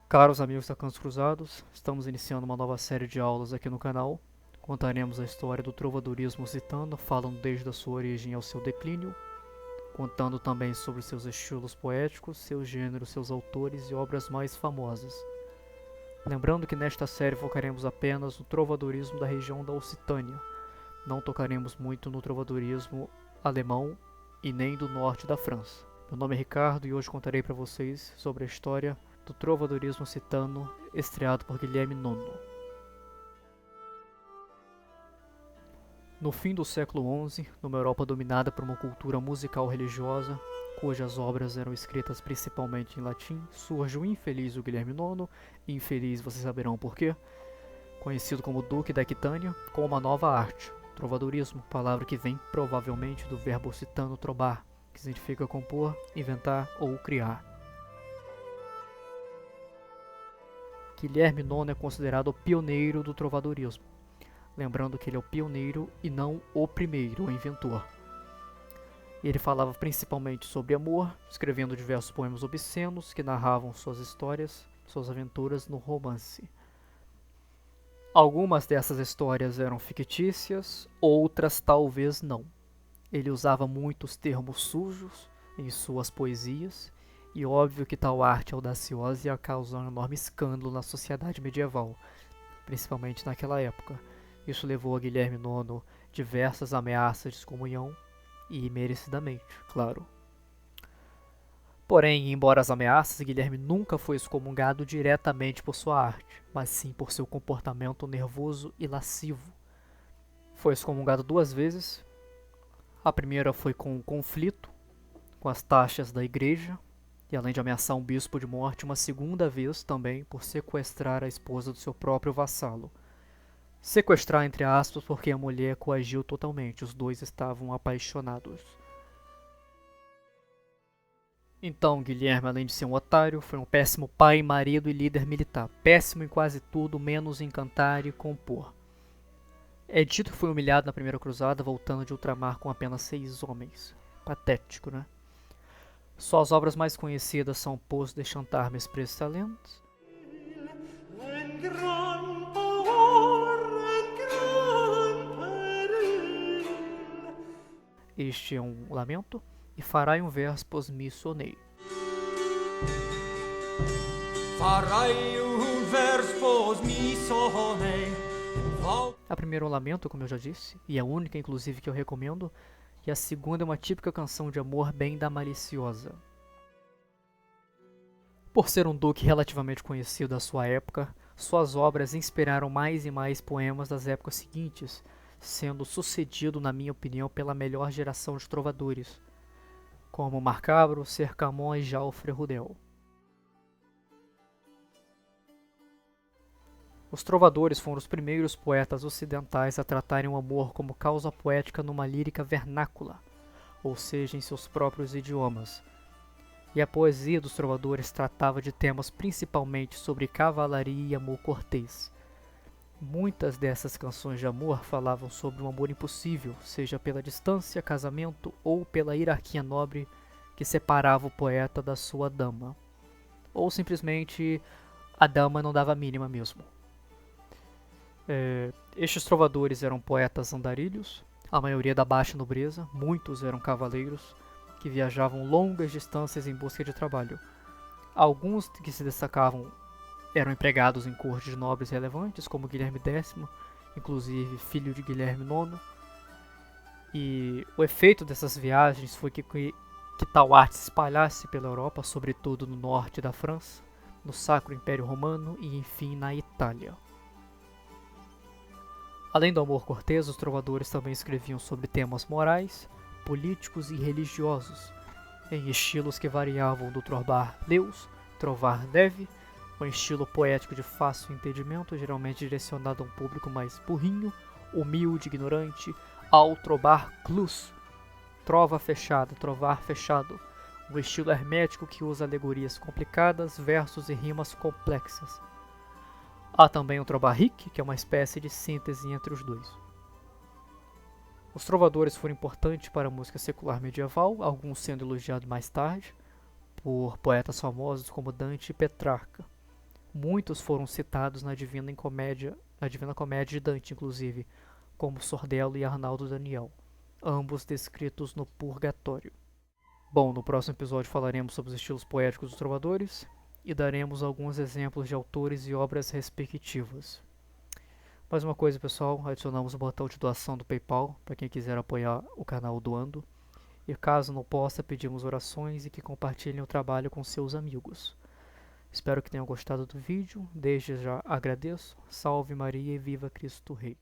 Caros amigos da Cantos Cruzados, estamos iniciando uma nova série de aulas aqui no canal. Contaremos a história do trovadorismo lusitano, falando desde a sua origem ao seu declínio, contando também sobre seus estilos poéticos, seus gêneros, seus autores e obras mais famosas. Lembrando que nesta série focaremos apenas no trovadorismo da região da Occitânia. Não tocaremos muito no trovadorismo alemão e nem do norte da França. Meu nome é Ricardo e hoje contarei para vocês sobre a história do trovadorismo occitano, estreado por Guilherme IX. No fim do século XI, numa Europa dominada por uma cultura musical religiosa, cujas obras eram escritas principalmente em latim, surge o infeliz Guilherme IX, infeliz vocês saberão por quê, conhecido como Duque da Aquitânia, com uma nova arte, trovadorismo, palavra que vem provavelmente do verbo occitano trobar, que significa compor, inventar ou criar. Guilherme IX é considerado o pioneiro do trovadorismo, lembrando que ele é o pioneiro e não o primeiro, o inventor. Ele falava principalmente sobre amor, escrevendo diversos poemas obscenos que narravam suas histórias, suas aventuras no romance. Algumas dessas histórias eram fictícias, outras talvez não. Ele usava muitos termos sujos em suas poesias, e óbvio que tal arte audaciosa ia causar um enorme escândalo na sociedade medieval, principalmente naquela época. Isso levou a Guilherme IX diversas ameaças de excomunhão, e merecidamente, claro. Porém, embora as ameaças, Guilherme nunca foi excomungado diretamente por sua arte, mas sim por seu comportamento nervoso e lascivo. Foi excomungado duas vezes. A primeira foi com um conflito com as taxas da igreja, e além de ameaçar um bispo de morte, uma segunda vez também por sequestrar a esposa do seu próprio vassalo. Sequestrar entre aspas porque a mulher coagiu totalmente, os dois estavam apaixonados. Então Guilherme, além de ser um otário, foi um péssimo pai, marido e líder militar, péssimo em quase tudo, menos em cantar e compor. É dito que foi humilhado na primeira cruzada, voltando de ultramar com apenas 6 homens. Patético, né? Suas obras mais conhecidas são Poço de Chantar Mes Précieux Este é um lamento, e Farai um vers pos mi sonei. Farai um vers pos mi sonei. A primeira é um lamento, como eu já disse, e a única inclusive que eu recomendo, e a segunda é uma típica canção de amor bem da maliciosa. Por ser um duque relativamente conhecido da sua época, suas obras inspiraram mais e mais poemas das épocas seguintes, sendo sucedido, na minha opinião, pela melhor geração de trovadores, como Marcabro, Cercamon e Jaufré Rudel. Os trovadores foram os primeiros poetas ocidentais a tratarem o amor como causa poética numa lírica vernácula, ou seja, em seus próprios idiomas. E a poesia dos trovadores tratava de temas principalmente sobre cavalaria e amor cortês. Muitas dessas canções de amor falavam sobre um amor impossível, seja pela distância, casamento ou pela hierarquia nobre que separava o poeta da sua dama. Ou simplesmente a dama não dava a mínima mesmo. Estes trovadores eram poetas andarilhos, a maioria da baixa nobreza, muitos eram cavaleiros que viajavam longas distâncias em busca de trabalho. Alguns que se destacavam eram empregados em cortes de nobres relevantes, como Guilherme X, inclusive filho de Guilherme IX. E o efeito dessas viagens foi que tal arte se espalhasse pela Europa, sobretudo no norte da França, no Sacro Império Romano e enfim na Itália. Além do amor cortês, os trovadores também escreviam sobre temas morais, políticos e religiosos, em estilos que variavam do trobar Deus, trovar neve, um estilo poético de fácil entendimento, geralmente direcionado a um público mais burrinho, humilde, ignorante, ao trobar clus, trova fechada, trovar fechado, um estilo hermético que usa alegorias complicadas, versos e rimas complexas. Há também o trobar-ric, que é uma espécie de síntese entre os dois. Os trovadores foram importantes para a música secular medieval, alguns sendo elogiados mais tarde por poetas famosos como Dante e Petrarca. Muitos foram citados na Divina Comédia de Dante, inclusive, como Sordello e Arnaldo Daniel, ambos descritos no Purgatório. Bom, no próximo episódio falaremos sobre os estilos poéticos dos trovadores e daremos alguns exemplos de autores e obras respectivas. Mais uma coisa, pessoal, adicionamos o botão de doação do PayPal para quem quiser apoiar o canal doando. E caso não possa, pedimos orações e que compartilhem o trabalho com seus amigos. Espero que tenham gostado do vídeo, desde já agradeço. Salve Maria e viva Cristo Rei!